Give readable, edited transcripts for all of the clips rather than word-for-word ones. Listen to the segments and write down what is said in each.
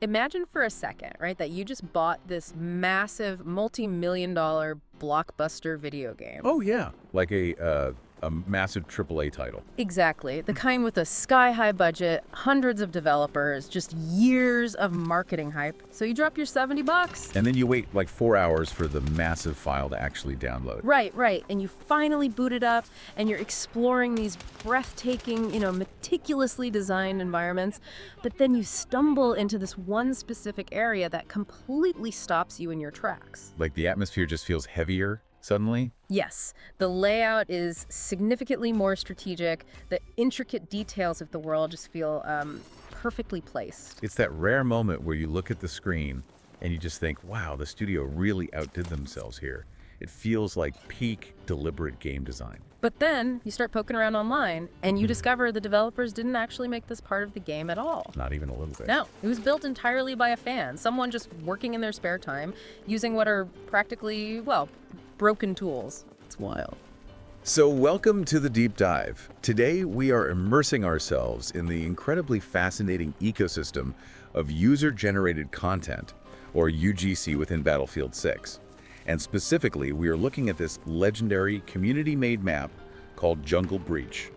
Imagine for a second, right, that you just bought this massive multi-million-dollar blockbuster video game. Oh, yeah. Like a massive AAA title. Exactly. The kind with a sky-high budget, hundreds of developers, just years of marketing hype. So you drop your 70 bucks. And then you wait like 4 hours for the massive file to actually download. Right, right. And you finally boot it up and you're exploring these breathtaking, meticulously designed environments. But then you stumble into this one specific area that completely stops you in your tracks. Like the atmosphere just feels heavier suddenly. Yes, the layout is significantly more strategic. The intricate details of the world just feel perfectly placed. It's that rare moment where you look at the screen and you just think, wow, the studio really outdid themselves here. It feels like peak deliberate game design. But then you start poking around online and you discover the developers didn't actually make this part of the game at all. Not even a little bit. No, it was built entirely by a fan, someone just working in their spare time, using what are practically, well, broken tools. It's wild. So welcome to the Deep Dive. Today we are immersing ourselves in the incredibly fascinating ecosystem of user-generated content, or UGC, within Battlefield 6. And specifically, we are looking at this legendary community-made map called Jungle Breach.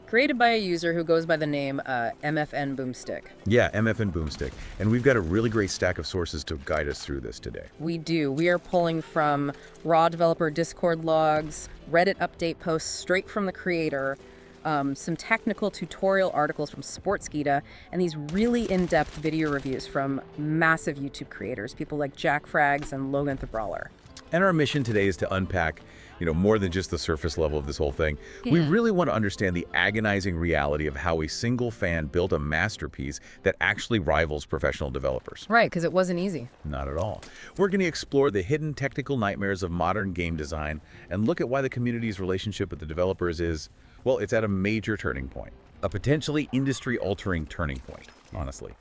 Created by a user who goes by the name MFN Boomstick. Yeah, MFN Boomstick. And we've got a really great stack of sources to guide us through this today. We do. We are pulling from raw developer Discord logs, Reddit update posts straight from the creator, some technical tutorial articles from Sportskeeda, and these really in-depth video reviews from massive YouTube creators, people like Jack Frags and Logan the Brawler. And our mission today is to unpack, more than just the surface level of this whole thing. Yeah. We really want to understand the agonizing reality of how a single fan built a masterpiece that actually rivals professional developers. Right, because it wasn't easy. Not at all. We're going to explore the hidden technical nightmares of modern game design and look at why the community's relationship with the developers is, well, it's at a major turning point. A potentially industry-altering turning point, honestly.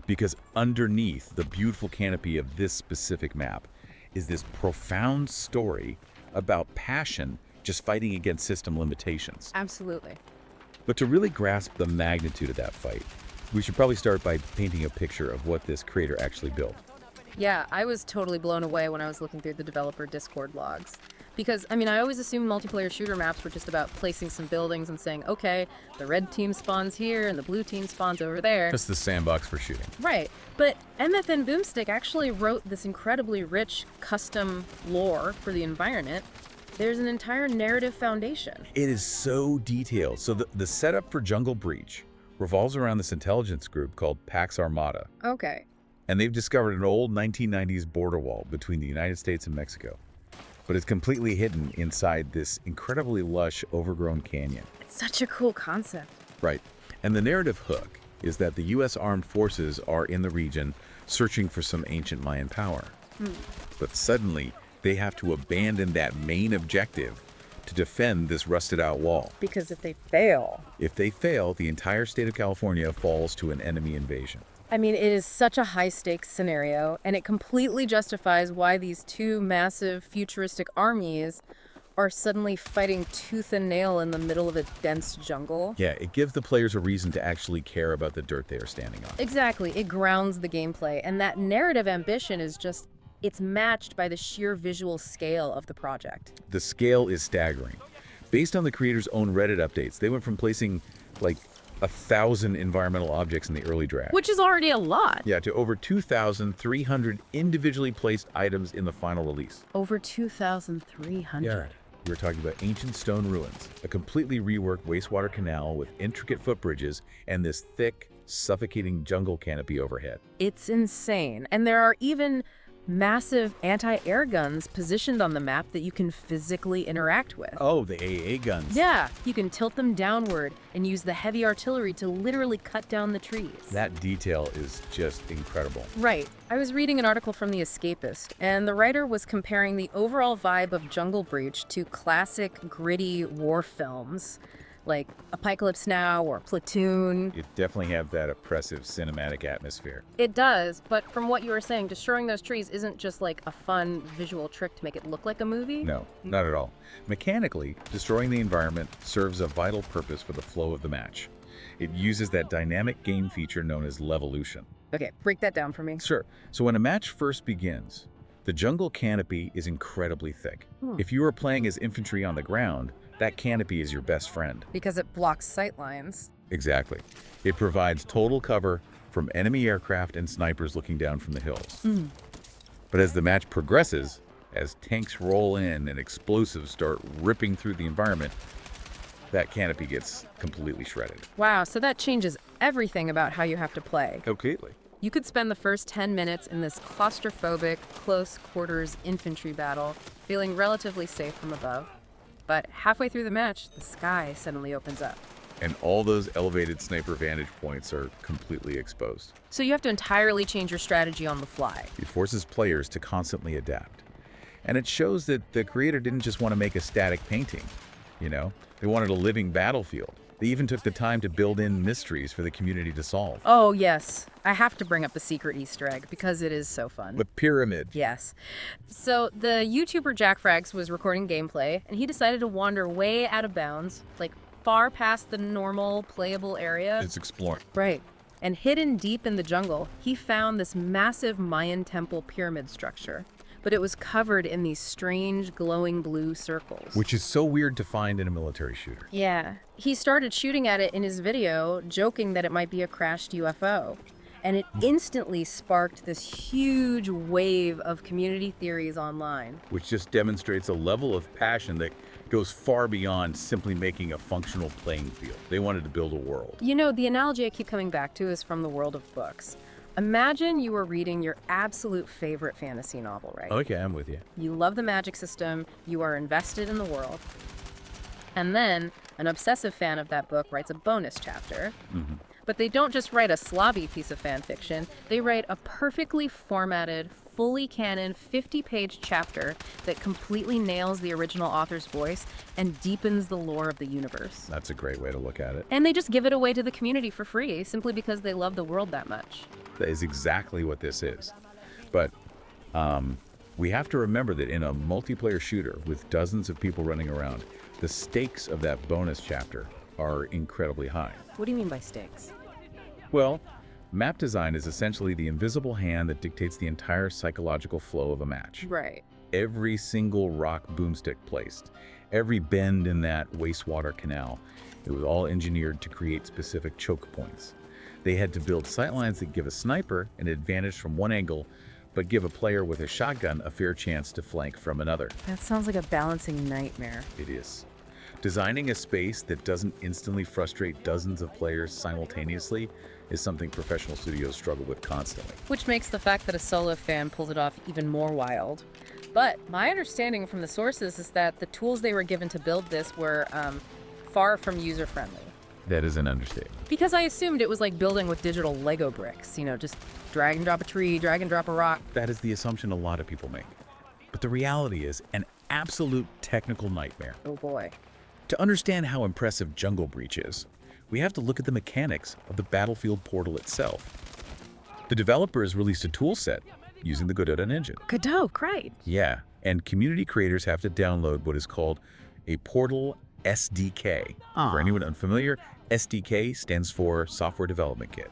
Because underneath the beautiful canopy of this specific map is this profound story about passion just fighting against system limitations. Absolutely. But to really grasp the magnitude of that fight, we should probably start by painting a picture of what this creator actually built. Yeah, I was totally blown away when I was looking through the developer Discord logs. Because, I always assumed multiplayer shooter maps were just about placing some buildings and saying, okay, the red team spawns here and the blue team spawns over there. Just the sandbox for shooting. Right. But MFN Boomstick actually wrote this incredibly rich custom lore for the environment. There's an entire narrative foundation. It is so detailed. So the setup for Jungle Breach revolves around this intelligence group called Pax Armada. Okay. And they've discovered an old 1990s border wall between the United States and Mexico. But it's completely hidden inside this incredibly lush, overgrown canyon. It's such a cool concept. Right. And the narrative hook is that the U.S. armed forces are in the region searching for some ancient Mayan power. But suddenly, they have to abandon that main objective to defend this rusted-out wall. Because if they fail... If they fail, the entire state of California falls to an enemy invasion. it is such a high-stakes scenario, and it completely justifies why these two massive futuristic armies are suddenly fighting tooth and nail in the middle of a dense jungle. Yeah, it gives the players a reason to actually care about the dirt they are standing on. Exactly. It grounds the gameplay, and that narrative ambition is just... It's matched by the sheer visual scale of the project. The scale is staggering. Based on the creators' own Reddit updates, they went from placing, 1,000 environmental objects in the early draft. Which is already a lot. Yeah, to over 2,300 individually placed items in the final release. Over 2,300. We're talking about ancient stone ruins, a completely reworked wastewater canal with intricate footbridges, and this thick, suffocating jungle canopy overhead. It's insane. And there are even massive anti-air guns positioned on the map that you can physically interact with. Oh, the AA guns. Yeah, you can tilt them downward and use the heavy artillery to literally cut down the trees. That detail is just incredible. Right. I was reading an article from The Escapist, and the writer was comparing the overall vibe of Jungle Breach to classic gritty war films like Apocalypse Now or Platoon. It definitely have that oppressive cinematic atmosphere. It does, but from what you were saying, destroying those trees isn't just like a fun visual trick to make it look like a movie. No, not at all. Mechanically, destroying the environment serves a vital purpose for the flow of the match. It uses that dynamic game feature known as Levolution. Okay, break that down for me. Sure. So when a match first begins, the jungle canopy is incredibly thick. If you are playing as infantry on the ground, that canopy is your best friend. Because it blocks sight lines. Exactly. It provides total cover from enemy aircraft and snipers looking down from the hills. But as the match progresses, as tanks roll in and explosives start ripping through the environment, that canopy gets completely shredded. Wow, so that changes everything about how you have to play. Completely. You could spend the first 10 minutes in this claustrophobic, close quarters infantry battle, feeling relatively safe from above. But halfway through the match, the sky suddenly opens up. And all those elevated sniper vantage points are completely exposed. So you have to entirely change your strategy on the fly. It forces players to constantly adapt. And it shows that the creator didn't just want to make a static painting, you know? They wanted a living battlefield. They even took the time to build in mysteries for the community to solve. Oh, yes. I have to bring up the secret Easter egg because it is so fun. The pyramid. Yes. So the YouTuber Jack Frags was recording gameplay, and he decided to wander way out of bounds, like far past the normal playable area. It's exploring. Right. And hidden deep in the jungle, he found this massive Mayan temple pyramid structure. But it was covered in these strange glowing blue circles. Which is so weird to find in a military shooter. Yeah. He started shooting at it in his video, joking that it might be a crashed UFO. And it instantly sparked this huge wave of community theories online. Which just demonstrates a level of passion that goes far beyond simply making a functional playing field. They wanted to build a world. You know, the analogy I keep coming back to is from the world of books. Imagine you were reading your absolute favorite fantasy novel, right? Okay, I'm with you. You love the magic system, you are invested in the world. And then an obsessive fan of that book writes a bonus chapter. But they don't just write a slobby piece of fan fiction, they write a perfectly formatted, fully canon 50-page chapter that completely nails the original author's voice and deepens the lore of the universe. That's a great way to look at it. And they just give it away to the community for free, simply because they love the world that much. That is exactly what this is. But we have to remember that in a multiplayer shooter with dozens of people running around, the stakes of that bonus chapter are incredibly high. What do you mean by stakes? Well, map design is essentially the invisible hand that dictates the entire psychological flow of a match. Right. Every single rock boomstick placed, every bend in that wastewater canal, it was all engineered to create specific choke points. They had to build sightlines that give a sniper an advantage from one angle, but give a player with a shotgun a fair chance to flank from another. That sounds like a balancing nightmare. It is. Designing a space that doesn't instantly frustrate dozens of players simultaneously is something professional studios struggle with constantly. Which makes the fact that a solo fan pulled it off even more wild. But my understanding from the sources is that the tools they were given to build this were far from user-friendly. That is an understatement. Because I assumed it was like building with digital Lego bricks, you know, just drag and drop a tree, drag and drop a rock. That is the assumption a lot of people make. But the reality is an absolute technical nightmare. Oh boy. To understand how impressive Jungle Breach is, we have to look at the mechanics of the Battlefield portal itself. The developers released a tool set using the Godot engine. Godot, great. Yeah, and community creators have to download what is called a Portal SDK. For anyone unfamiliar, SDK stands for Software Development Kit.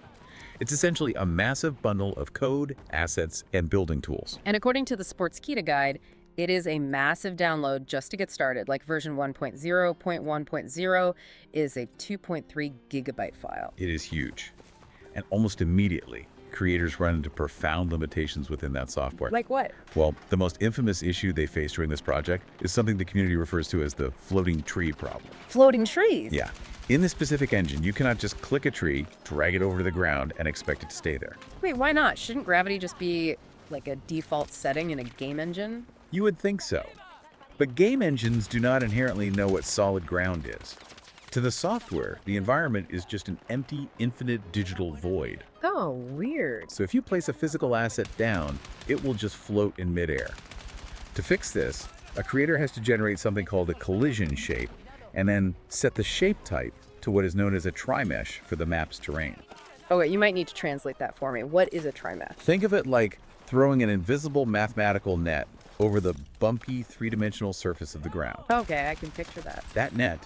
It's essentially a massive bundle of code, assets, and building tools. And according to the Sportskeeda guide, it is a massive download just to get started, like version 1.0.1.0 is a 2.3 gigabyte file. It is huge. And almost immediately, creators run into profound limitations within that software. Like what? Well, the most infamous issue they faced during this project is something the community refers to as the floating tree problem. Floating trees? Yeah. In this specific engine, you cannot just click a tree, drag it over to the ground, and expect it to stay there. Wait, why not? Shouldn't gravity just be like a default setting in a game engine? You would think so. But game engines do not inherently know what solid ground is. To the software, the environment is just an empty, infinite digital void. Oh, weird. So if you place a physical asset down, it will just float in midair. To fix this, a creator has to generate something called a collision shape, and then set the shape type to what is known as a trimesh for the map's terrain. Oh, wait, you might need to translate that for me. What is a trimesh? Think of it like throwing an invisible mathematical net over the bumpy three-dimensional surface of the ground. Okay, I can picture that. That net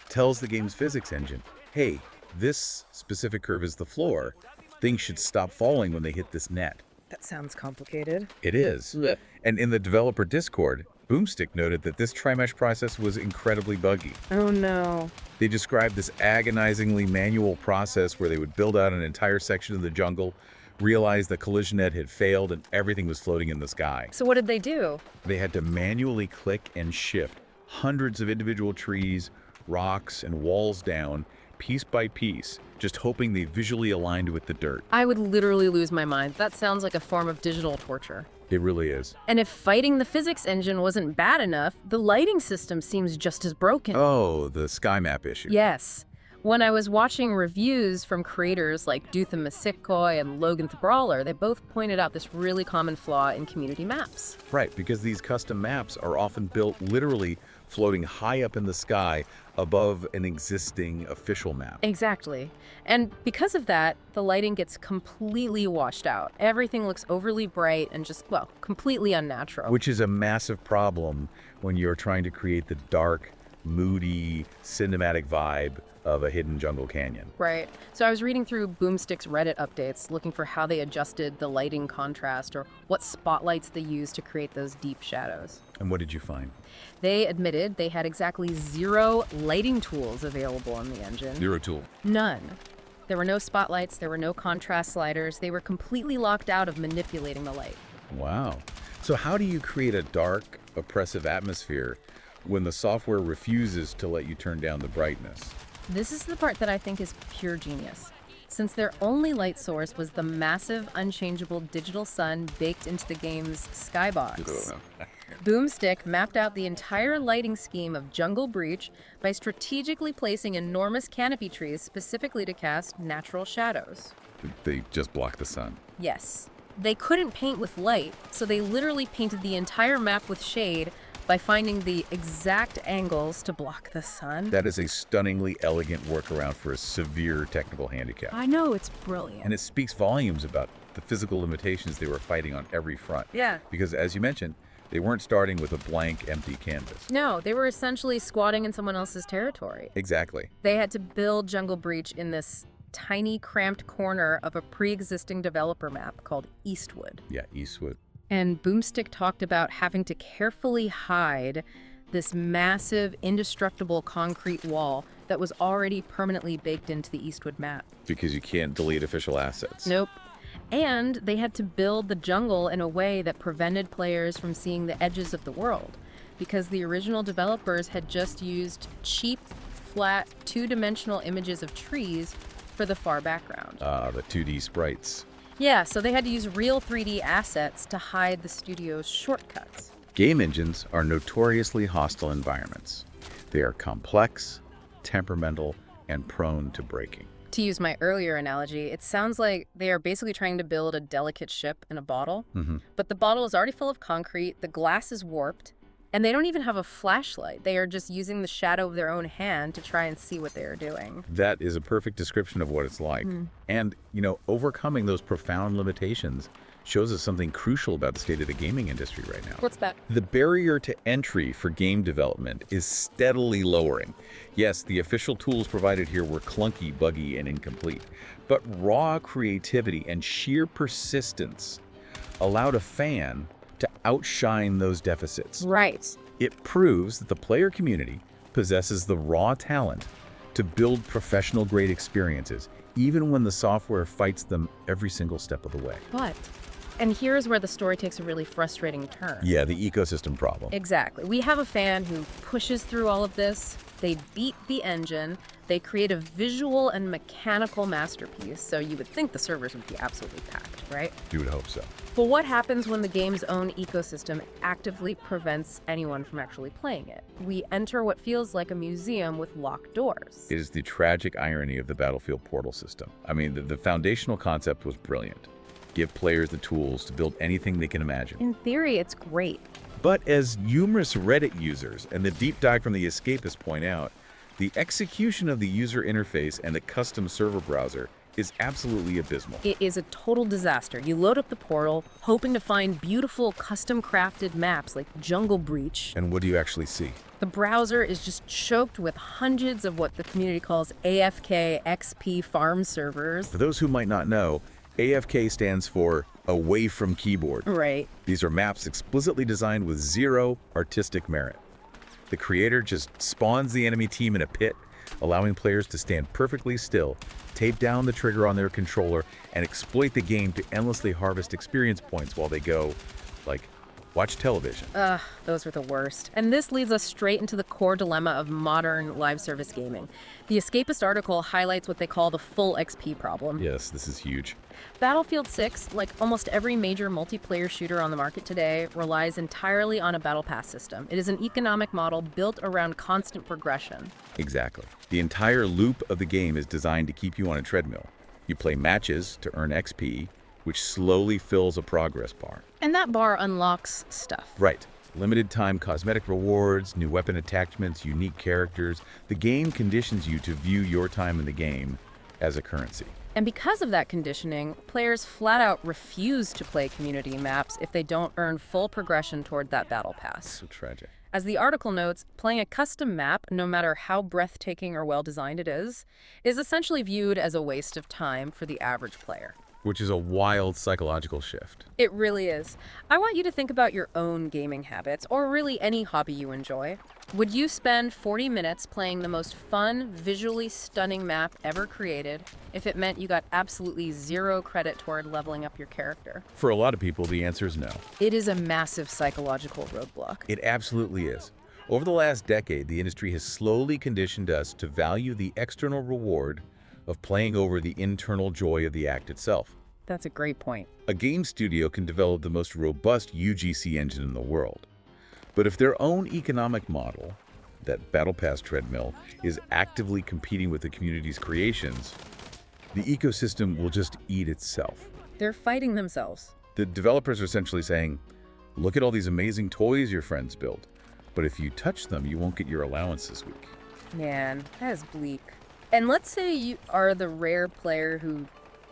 tells the game's physics engine, hey, This specific curve is the floor. Things should stop falling when they hit this net. That sounds complicated. It is. Blech. And in the developer Discord, Boomstick noted that this tri-mesh process was incredibly buggy. Oh no. They described this agonizingly manual process where they would build out an entire section of the jungle, realize the collision net had failed, and everything was floating in the sky. So what did they do? They had to manually click and shift hundreds of individual trees, rocks, and walls down, piece by piece, just hoping they visually aligned with the dirt. I would literally lose my mind. That sounds like a form of digital torture. It really is. And if fighting the physics engine wasn't bad enough, the lighting system seems just as broken. Oh, the sky map issue. Yes. When I was watching reviews from creators like Dutha Masikoi and Logan the Brawler, they both pointed out this really common flaw in community maps. Right, because these custom maps are often built literally floating high up in the sky above an existing official map. Exactly. And because of that, the lighting gets completely washed out. Everything looks overly bright and just, well, completely unnatural. Which is a massive problem when you're trying to create the dark, moody, cinematic vibe of a hidden jungle canyon. Right. So I was reading through Boomstick's Reddit updates, looking for how they adjusted the lighting contrast or what spotlights they used to create those deep shadows. And what did you find? They admitted they had exactly 0 lighting tools available on the engine. Zero tool. None. There were no spotlights, there were no contrast sliders. They were completely locked out of manipulating the light. Wow. So how do you create a dark, oppressive atmosphere when the software refuses to let you turn down the brightness? This is the part that I think is pure genius. Since their only light source was the massive, unchangeable digital sun baked into the game's skybox, Boomstick mapped out the entire lighting scheme of Jungle Breach by strategically placing enormous canopy trees specifically to cast natural shadows. They just block the sun. Yes. They couldn't paint with light, so they literally painted the entire map with shade by finding the exact angles to block the sun. That is a stunningly elegant workaround for a severe technical handicap. I know, it's brilliant. And it speaks volumes about the physical limitations they were fighting on every front. Yeah. Because as you mentioned, they weren't starting with a blank, empty canvas. No, they were essentially squatting in someone else's territory. Exactly. They had to build Jungle Breach in this tiny, cramped corner of a pre-existing developer map called Eastwood. Yeah, Eastwood. And Boomstick talked about having to carefully hide this massive, indestructible concrete wall that was already permanently baked into the Eastwood map. Because you can't delete official assets. Nope. And they had to build the jungle in a way that prevented players from seeing the edges of the world, because the original developers had just used cheap, flat, two-dimensional images of trees for the far background. The 2D sprites. Yeah, so they had to use real 3D assets to hide the studio's shortcuts. Game engines are notoriously hostile environments. They are complex, temperamental, and prone to breaking. To use my earlier analogy, it sounds like they are basically trying to build a delicate ship in a bottle, but the bottle is already full of concrete, the glass is warped, and they don't even have a flashlight. They are just using the shadow of their own hand to try and see what they are doing. That is a perfect description of what it's like. And, overcoming those profound limitations shows us something crucial about the state of the gaming industry right now. What's that? The barrier to entry for game development is steadily lowering. Yes, the official tools provided here were clunky, buggy, and incomplete, but raw creativity and sheer persistence allowed a fan to outshine those deficits. Right. It proves that the player community possesses the raw talent to build professional-grade experiences, even when the software fights them every single step of the way. And here's where the story takes a really frustrating turn. Yeah, the ecosystem problem. Exactly. We have a fan who pushes through all of this. They beat the engine. They create a visual and mechanical masterpiece, so you would think the servers would be absolutely packed, right? You would hope so. But what happens when the game's own ecosystem actively prevents anyone from actually playing it? We enter what feels like a museum with locked doors. It is the tragic irony of the Battlefield Portal system. I mean, the foundational concept was brilliant. Give players the tools to build anything they can imagine. In theory, it's great. But as numerous Reddit users and the deep dive from the Escapists point out, the execution of the user interface and the custom server browser is absolutely abysmal. It is a total disaster. You load up the portal, hoping to find beautiful, custom-crafted maps like Jungle Breach. And what do you actually see? The browser is just choked with hundreds of what the community calls AFK XP farm servers. For those who might not know, AFK stands for Away from Keyboard. Right. These are maps explicitly designed with zero artistic merit. The creator just spawns the enemy team in a pit, allowing players to stand perfectly still, tape down the trigger on their controller, and exploit the game to endlessly harvest experience points while they go, like, watch television. Ugh, those were the worst. And this leads us straight into the core dilemma of modern live service gaming. The Escapist article highlights what they call the full XP problem. Yes, this is huge. Battlefield 6, like almost every major multiplayer shooter on the market today, relies entirely on a battle pass system. It is an economic model built around constant progression. Exactly. The entire loop of the game is designed to keep you on a treadmill. You play matches to earn XP, which slowly fills a progress bar. And that bar unlocks stuff. Right. Limited time cosmetic rewards, new weapon attachments, unique characters. The game conditions you to view your time in the game as a currency. And because of that conditioning, players flat out refuse to play community maps if they don't earn full progression toward that battle pass. So tragic. As the article notes, playing a custom map, no matter how breathtaking or well-designed it is essentially viewed as a waste of time for the average player. Which is a wild psychological shift. It really is. I want you to think about your own gaming habits, or really any hobby you enjoy. Would you spend 40 minutes playing the most fun, visually stunning map ever created if it meant you got absolutely zero credit toward leveling up your character? For a lot of people, the answer is no. It is a massive psychological roadblock. It absolutely is. Over the last decade, the industry has slowly conditioned us to value the external reward of playing over the internal joy of the act itself. That's a great point. A game studio can develop the most robust UGC engine in the world. But if their own economic model, that Battle Pass treadmill, is actively competing with the community's creations, the ecosystem will just eat itself. They're fighting themselves. The developers are essentially saying, look at all these amazing toys your friends built, but if you touch them, you won't get your allowance this week. Man, that is bleak. And let's say you are the rare player who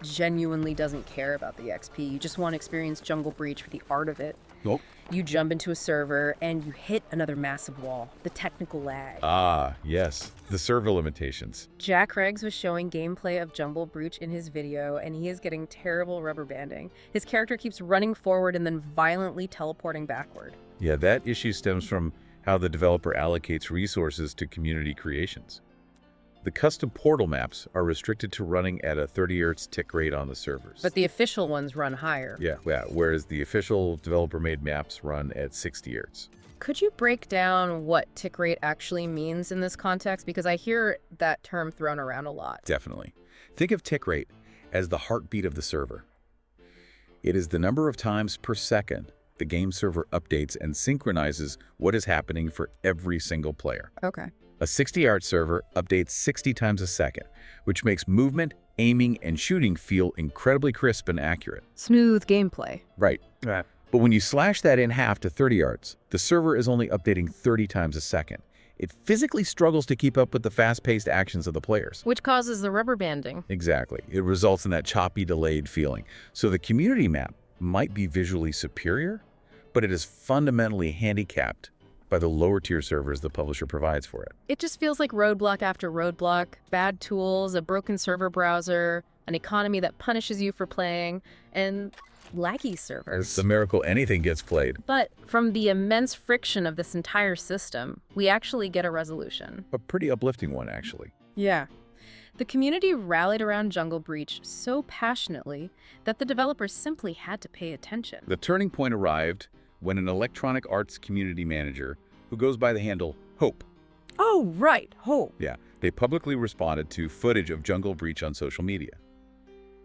genuinely doesn't care about the XP. You just want to experience Jungle Breach for the art of it. Nope. You jump into a server and you hit another massive wall. The technical lag. Ah, yes. The server limitations. Jack Reggs was showing gameplay of Jungle Breach in his video, and he is getting terrible rubber banding. His character keeps running forward and then violently teleporting backward. Yeah, that issue stems from how the developer allocates resources to community creations. The custom portal maps are restricted to running at a 30 Hz tick rate on the servers. But the official ones run higher. Yeah, whereas the official developer-made maps run at 60 Hz. Could you break down what tick rate actually means in this context? Because I hear that term thrown around a lot. Definitely. Think of tick rate as the heartbeat of the server. It is the number of times per second the game server updates and synchronizes what is happening for every single player. Okay. A 60-Hz server updates 60 times a second, which makes movement, aiming, and shooting feel incredibly crisp and accurate. Smooth gameplay. Right. But when you slash that in half to 30 Hz, the server is only updating 30 times a second. It physically struggles to keep up with the fast-paced actions of the players. Which causes the rubber banding. Exactly. It results in that choppy, delayed feeling. So the community map might be visually superior, but it is fundamentally handicapped by the lower-tier servers the publisher provides for it. It just feels like roadblock after roadblock, bad tools, a broken server browser, an economy that punishes you for playing, and laggy servers. It's a miracle anything gets played. But from the immense friction of this entire system, we actually get a resolution. A pretty uplifting one, actually. Yeah. The community rallied around Jungle Breach so passionately that the developers simply had to pay attention. The turning point arrived when an Electronic Arts community manager, who goes by the handle Hope. Oh, right, Hope. Yeah, they publicly responded to footage of Jungle Breach on social media.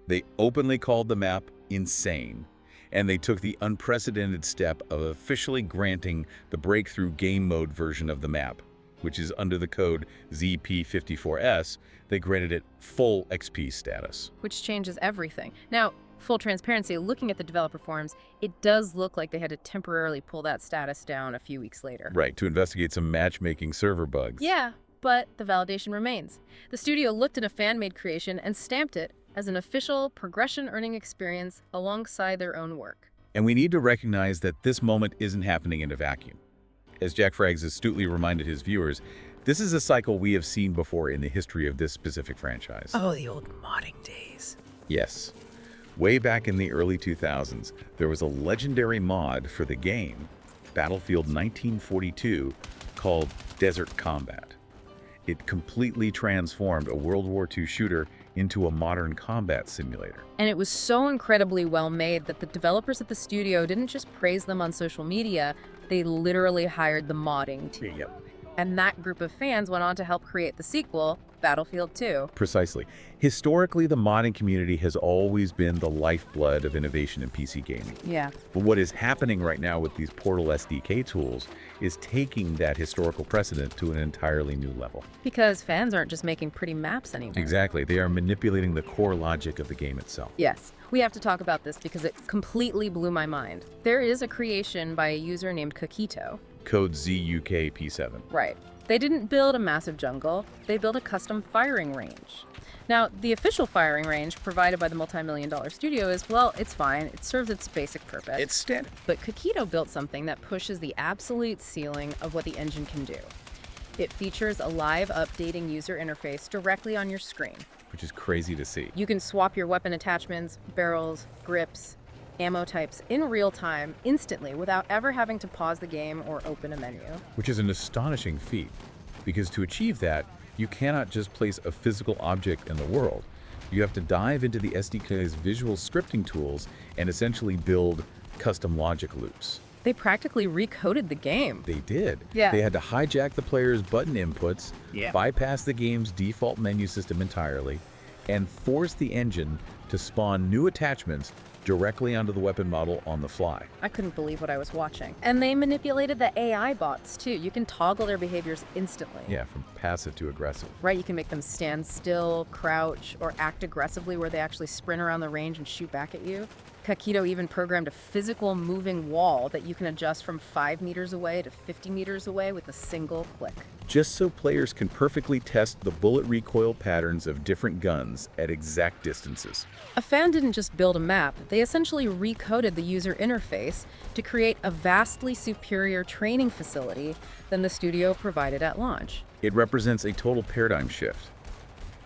They openly called the map insane, and they took the unprecedented step of officially granting the breakthrough game mode version of the map, which is under the code ZP54S. They granted it full XP status. Which changes everything. Now, full transparency, looking at the developer forums, it does look like they had to temporarily pull that status down a few weeks later. Right, to investigate some matchmaking server bugs. Yeah, but the validation remains. The studio looked at a fan-made creation and stamped it as an official progression earning experience alongside their own work. And we need to recognize that this moment isn't happening in a vacuum. As Jack Fraggs astutely reminded his viewers, this is a cycle we have seen before in the history of this specific franchise. Oh, the old modding days. Yes. Way back in the early 2000s, there was a legendary mod for the game, Battlefield 1942, called Desert Combat. It completely transformed a World War II shooter into a modern combat simulator. And it was so incredibly well made that the developers at the studio didn't just praise them on social media, they literally hired the modding team. Yep. And that group of fans went on to help create the sequel, Battlefield 2. Precisely. Historically, the modding community has always been the lifeblood of innovation in PC gaming. Yeah. But what is happening right now with these Portal SDK tools is taking that historical precedent to an entirely new level. Because fans aren't just making pretty maps anymore. Exactly. They are manipulating the core logic of the game itself. Yes. We have to talk about this because it completely blew my mind. There is a creation by a user named Kakito. Code ZUKP7. Right. They didn't build a massive jungle, they built a custom firing range. Now, the official firing range provided by the multi-million-dollar studio is, well, it's fine. It serves its basic purpose. It's standard. But Kakito built something that pushes the absolute ceiling of what the engine can do. It features a live updating user interface directly on your screen. Which is crazy to see. You can swap your weapon attachments, barrels, grips, ammo types in real time, instantly, without ever having to pause the game or open a menu. Which is an astonishing feat, because to achieve that, you cannot just place a physical object in the world. You have to dive into the SDK's visual scripting tools and essentially build custom logic loops. They practically recoded the game. They did. Yeah. They had to hijack the player's button inputs, Yeah. bypass the game's default menu system entirely, and force the engine to spawn new attachments directly onto the weapon model on the fly. I couldn't believe what I was watching. And they manipulated the AI bots, too. You can toggle their behaviors instantly. Yeah, from passive to aggressive. Right, you can make them stand still, crouch, or act aggressively where they actually sprint around the range and shoot back at you. Kakito even programmed a physical moving wall that you can adjust from 5 meters away to 50 meters away with a single click. Just so players can perfectly test the bullet recoil patterns of different guns at exact distances. A fan didn't just build a map, they essentially recoded the user interface to create a vastly superior training facility than the studio provided at launch. It represents a total paradigm shift.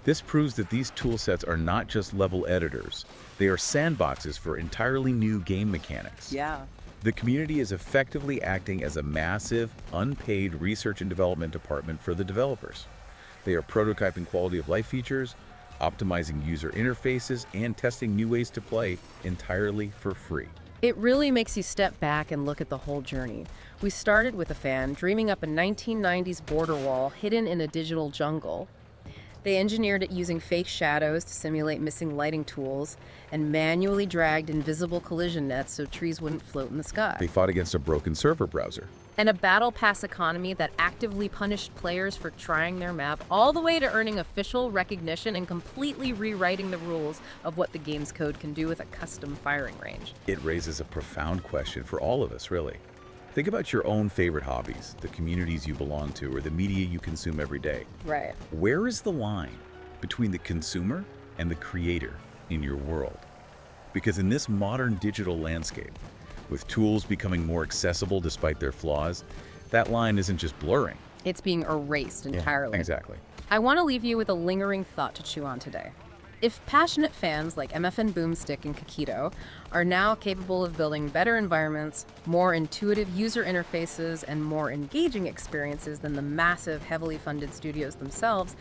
This proves that these toolsets are not just level editors, they are sandboxes for entirely new game mechanics. Yeah. The community is effectively acting as a massive, unpaid research and development department for the developers. They are prototyping quality of life features, optimizing user interfaces, and testing new ways to play entirely for free. It really makes you step back and look at the whole journey. We started with a fan dreaming up a 1990s border wall hidden in a digital jungle. They engineered it using fake shadows to simulate missing lighting tools and manually dragged invisible collision nets so trees wouldn't float in the sky. They fought against a broken server browser. And a battle pass economy that actively punished players for trying their map, all the way to earning official recognition and completely rewriting the rules of what the game's code can do with a custom firing range. It raises a profound question for all of us, really. Think about your own favorite hobbies, the communities you belong to, or the media you consume every day. Right. Where is the line between the consumer and the creator in your world? Because in this modern digital landscape, with tools becoming more accessible despite their flaws, that line isn't just blurring. It's being erased entirely. Exactly. I want to leave you with a lingering thought to chew on today. If passionate fans like MFN Boomstick and Kakito are now capable of building better environments, more intuitive user interfaces, and more engaging experiences than the massive, heavily funded studios themselves,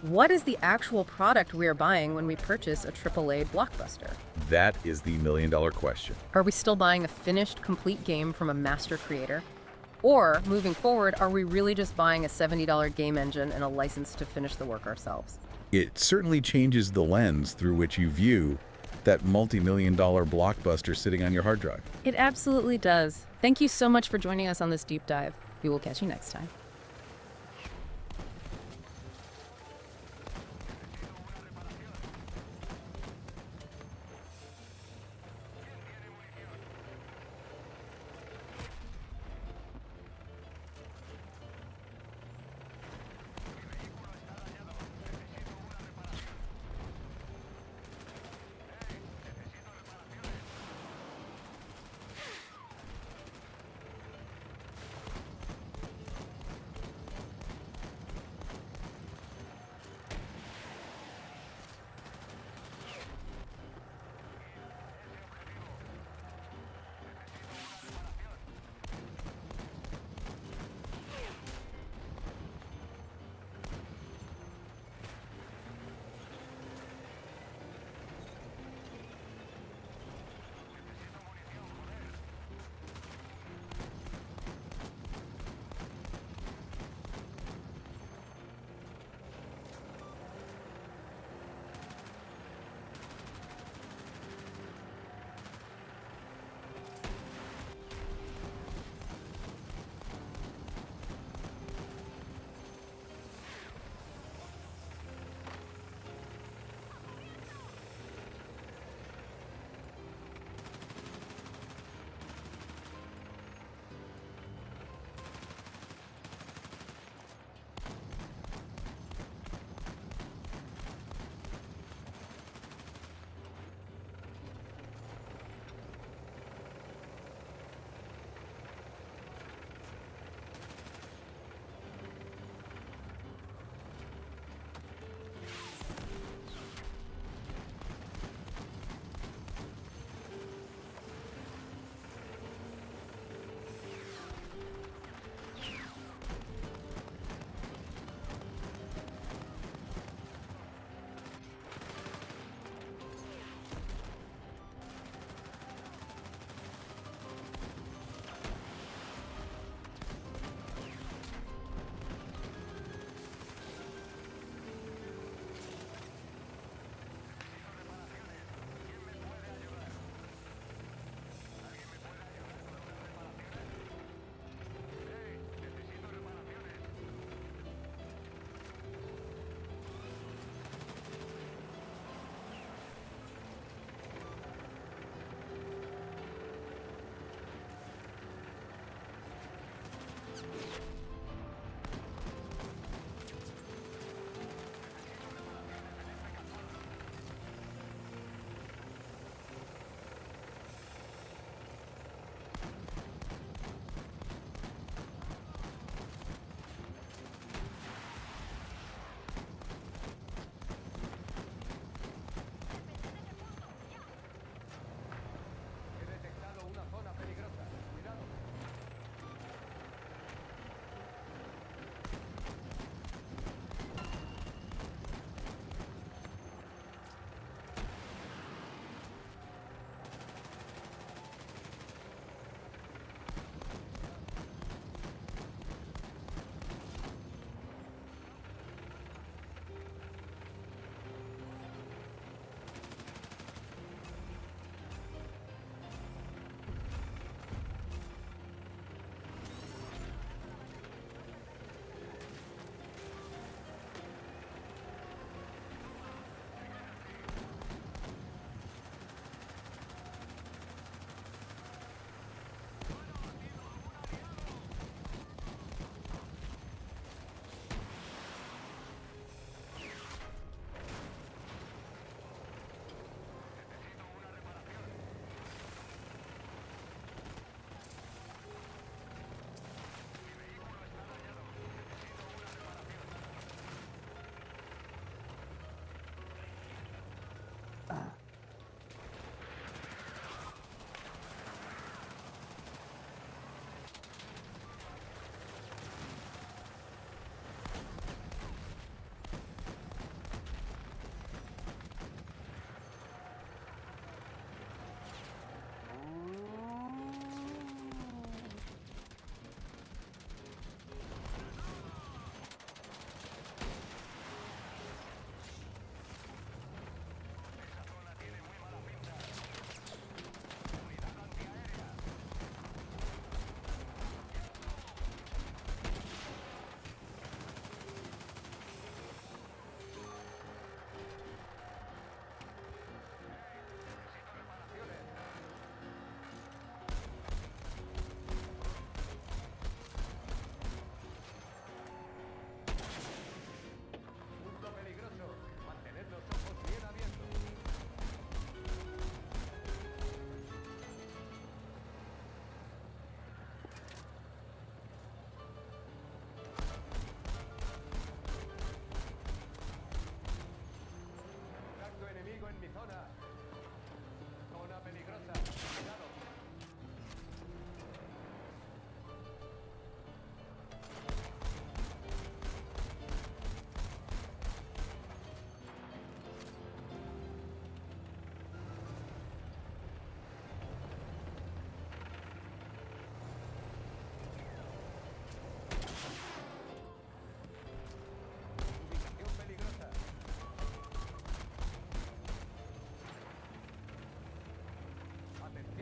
what is the actual product we are buying when we purchase a AAA blockbuster? That is the million-dollar question. Are we still buying a finished, complete game from a master creator? Or, moving forward, are we really just buying a $70 game engine and a license to finish the work ourselves? It certainly changes the lens through which you view that multi-million-dollar blockbuster sitting on your hard drive. It absolutely does. Thank you so much for joining us on this deep dive. We will catch you next time.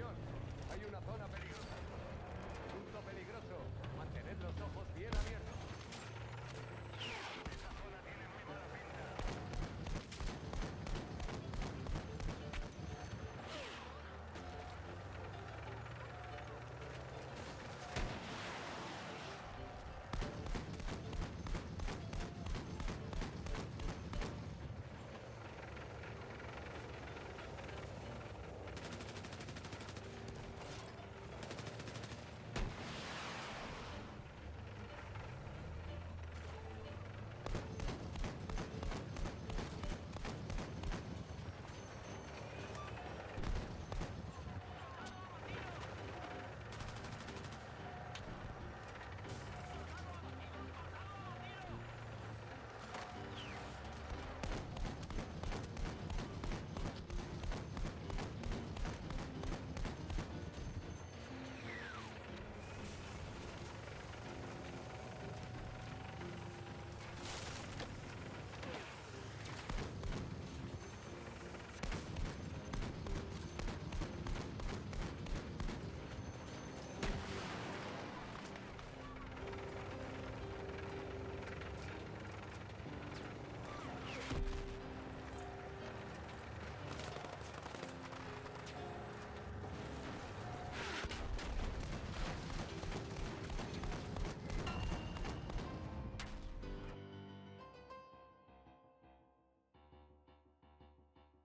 Atención, hay una zona peligrosa. Punto peligroso. Mantened los ojos bien abiertos.